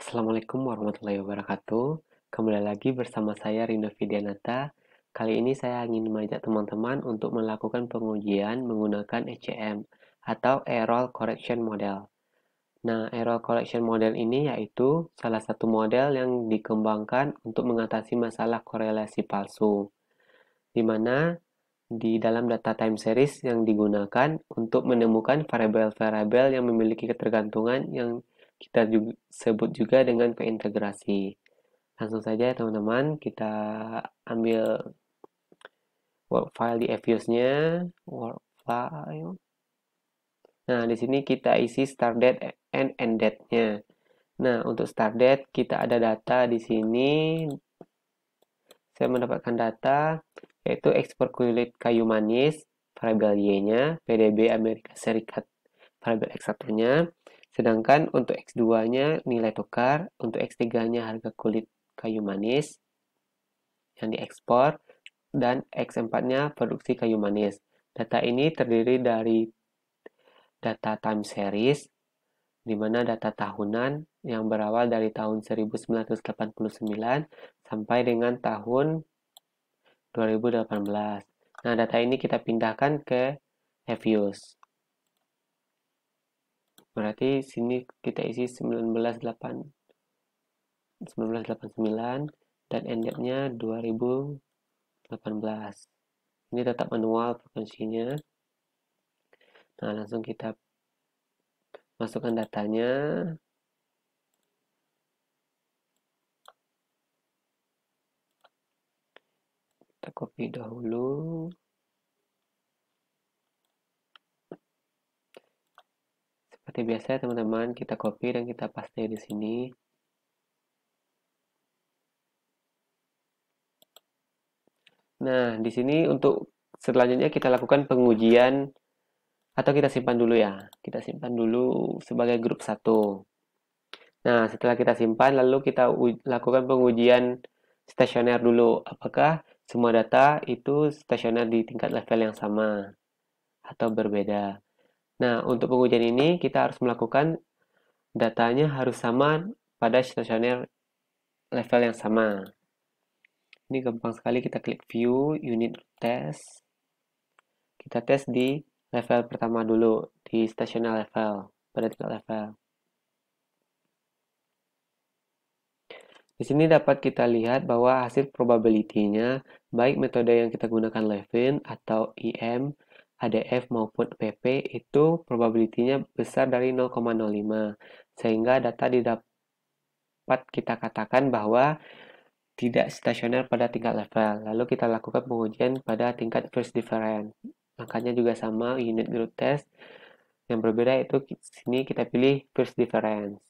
Assalamualaikum warahmatullahi wabarakatuh. Kembali lagi bersama saya Rino Fidianata. Kali ini saya ingin mengajak teman-teman untuk melakukan pengujian menggunakan ECM atau Error Correction Model. Nah, Error Correction Model ini yaitu salah satu model yang dikembangkan untuk mengatasi masalah korelasi palsu, di mana di dalam data time series yang digunakan untuk menemukan variabel-variabel yang memiliki ketergantungan yang kita sebut juga dengan keintegrasi. Langsung saja teman-teman, kita ambil work file di Evious-nya, work file. Nah, di sini kita isi start date and end date-nya. Nah, untuk start date kita ada data di sini. Saya mendapatkan data yaitu ekspor kulit kayu manis, variabel Y-nya, PDB Amerika Serikat, variabel X1-nya. Sedangkan untuk X2-nya nilai tukar, untuk X3-nya harga kulit kayu manis yang diekspor, dan X4-nya produksi kayu manis. Data ini terdiri dari data time series, di mana data tahunan yang berawal dari tahun 1989 sampai dengan tahun 2018. Nah, data ini kita pindahkan ke Evious. Berarti sini kita isi 1989 dan end-nya 2018. Ini tetap manual frekuensinya. Nah, langsung kita masukkan datanya. Kita copy dahulu. Seperti biasa teman-teman, kita copy dan kita paste di sini. Nah, di sini untuk selanjutnya kita lakukan pengujian atau kita simpan dulu ya. Kita simpan dulu sebagai grup 1. Nah, setelah kita simpan lalu kita lakukan pengujian stasioner dulu. Apakah semua data itu stasioner di tingkat level yang sama atau berbeda. Nah, untuk pengujian ini kita harus melakukan datanya harus sama pada stasioner level yang sama. Ini gampang sekali, kita klik view, unit test. Kita tes di level pertama dulu, di stasioner level, pada tingkat level. Di sini dapat kita lihat bahwa hasil probability-nya, baik metode yang kita gunakan Levin atau IM, ADF maupun PP, itu probability-nya besar dari 0,05. Sehingga data dapat kita katakan bahwa tidak stasioner pada tingkat level. Lalu kita lakukan pengujian pada tingkat first difference. Angkanya juga sama, unit group test. Yang berbeda itu sini kita pilih first difference.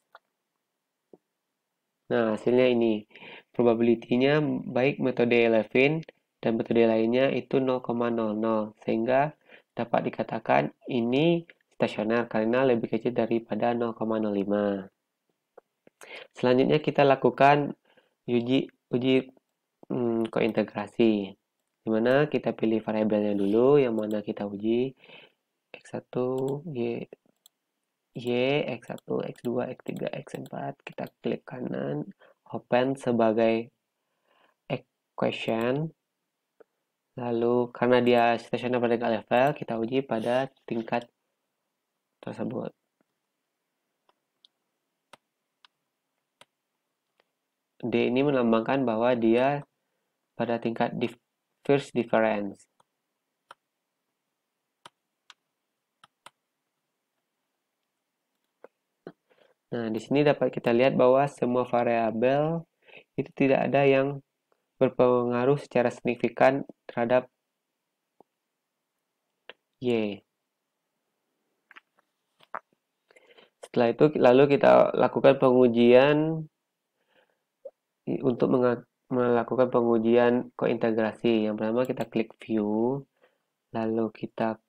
Nah, hasilnya ini. Probability-nya baik metode Levin dan metode lainnya itu 0,00. Sehingga dapat dikatakan ini stasioner karena lebih kecil daripada 0,05. Selanjutnya kita lakukan uji kointegrasi. Dimana kita pilih variabelnya dulu, yang mana kita uji X1, X1, X2, X3, X4. Kita klik kanan, open sebagai equation. Lalu karena dia stasioner pada tingkat level, kita uji pada tingkat tersebut. D ini melambangkan bahwa dia pada tingkat first difference. Nah, di sini dapat kita lihat bahwa semua variabel itu tidak ada yang berpengaruh secara signifikan terhadap Y. Setelah itu lalu kita lakukan pengujian untuk melakukan pengujian kointegrasi. Yang pertama kita klik view, lalu kita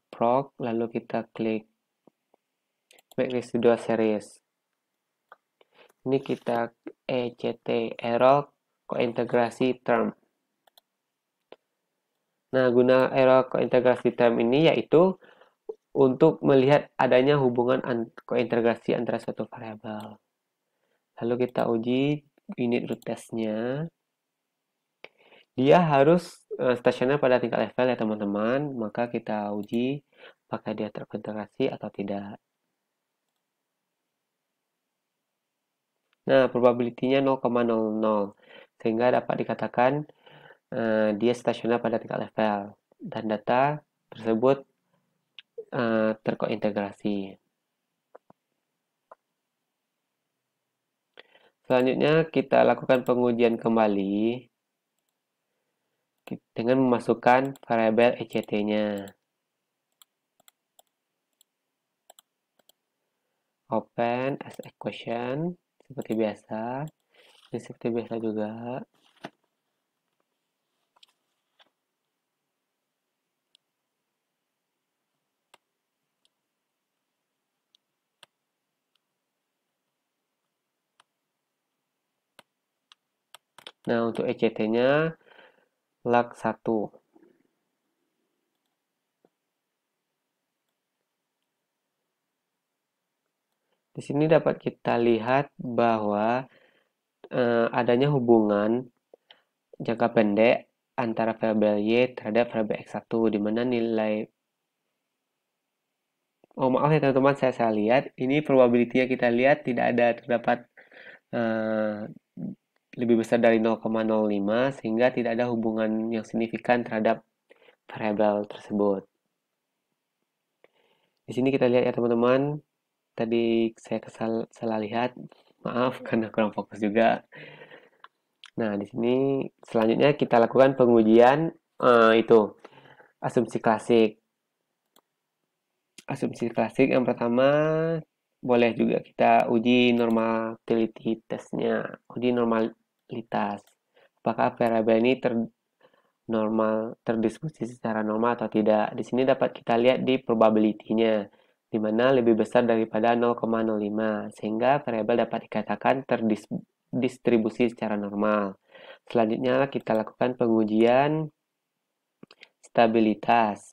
proc, lalu kita klik make residual series. Ini kita ECT, error kointegrasi term. Nah, guna error kointegrasi term ini yaitu untuk melihat adanya hubungan kointegrasi antara suatu variabel. Lalu kita uji unit root testnya. Dia harus stasioner pada tingkat level ya teman-teman. Maka kita uji apakah dia terkointegrasi atau tidak. Nah, probability-nya 0,00 sehingga dapat dikatakan dia stasioner pada tingkat level dan data tersebut terkointegrasi. Selanjutnya kita lakukan pengujian kembali dengan memasukkan variabel ECT-nya. Open as equation seperti biasa. Ini seperti biasa juga. Nah, untuk ECT-nya lag 1. Di sini dapat kita lihat bahwa adanya hubungan jangka pendek antara variabel Y terhadap variabel X1, di mana nilai maaf ya teman-teman, saya lihat ini probability-nya kita lihat tidak ada terdapat lebih besar dari 0,05 sehingga tidak ada hubungan yang signifikan terhadap variabel tersebut. Di sini kita lihat ya teman-teman, tadi saya salah lihat, maaf karena kurang fokus juga. Nah, di sini selanjutnya kita lakukan pengujian itu asumsi klasik. Asumsi klasik yang pertama boleh juga kita uji normality testnya, uji normalitas. Apakah variabel ini terdistribusi secara normal atau tidak. Di sini dapat kita lihat di probability-nya, di mana lebih besar daripada 0,05, sehingga variabel dapat dikatakan terdistribusi secara normal. Selanjutnya kita lakukan pengujian stabilitas.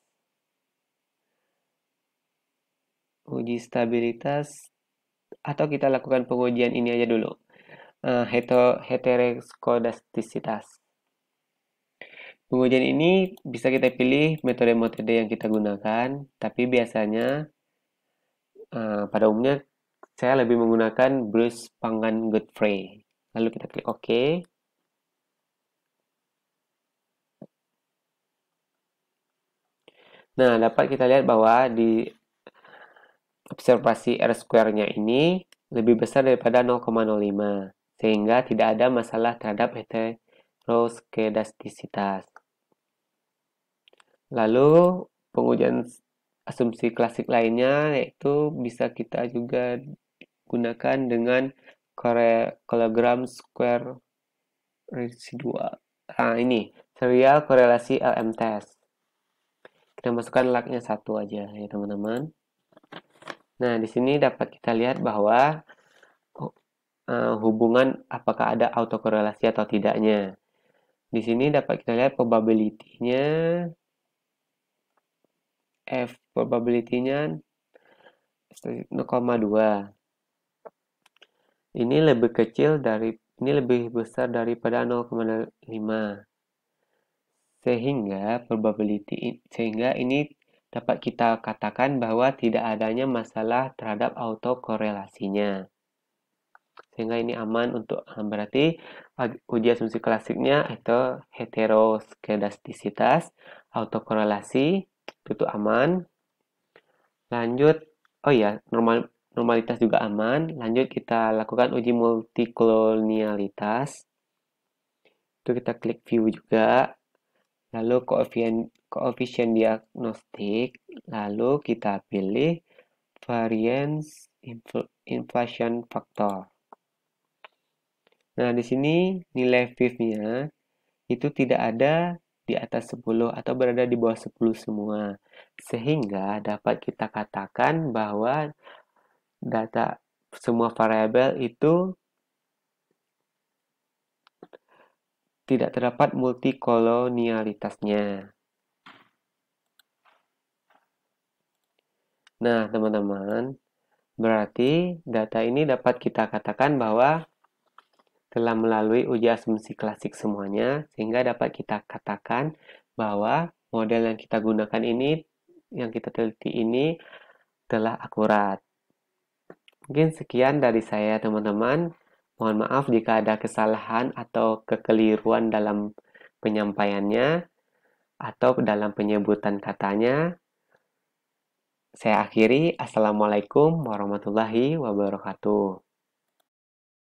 Uji stabilitas atau kita lakukan pengujian ini aja dulu. Heteroskodastisitas. Pengujian ini bisa kita pilih metode-metode yang kita gunakan, tapi biasanya pada umumnya saya lebih menggunakan Bruce Pangan Godfrey. Lalu kita klik OK. Nah, dapat kita lihat bahwa di observasi R-square-nya ini lebih besar daripada 0,05, sehingga tidak ada masalah terhadap heteroskedastisitas. Lalu pengujian asumsi klasik lainnya yaitu bisa kita juga gunakan dengan kilogram square residual. Nah, ini serial korelasi LM test. Kita masukkan lagnya 1 aja ya teman-teman. Nah, di sini dapat kita lihat bahwa hubungan apakah ada autokorelasi atau tidaknya. Di sini dapat kita lihat probability-nya probability-nya 0,2. Ini lebih besar daripada 0,5. Sehingga ini dapat kita katakan bahwa tidak adanya masalah terhadap autokorelasinya. Sehingga ini aman untuk berarti uji asumsi klasiknya itu heteroskedastisitas, autokorelasi itu aman. Lanjut, oh ya, normalitas juga aman. Lanjut kita lakukan uji multikolonialitas. Itu kita klik view juga. Lalu koefisien diagnostik. Lalu kita pilih variance inflation factor. Nah, di sini nilai VIF-nya itu tidak ada di atas 10 atau berada di bawah 10 semua. Sehingga dapat kita katakan bahwa data semua variabel itu tidak terdapat multikolonialitasnya. Nah, teman-teman, berarti data ini dapat kita katakan bahwa telah melalui uji asumsi klasik semuanya, sehingga dapat kita katakan bahwa model yang kita gunakan ini, yang kita teliti ini telah akurat. Mungkin sekian dari saya, teman-teman. Mohon maaf jika ada kesalahan atau kekeliruan dalam penyampaiannya atau dalam penyebutan katanya. Saya akhiri. Assalamualaikum warahmatullahi wabarakatuh.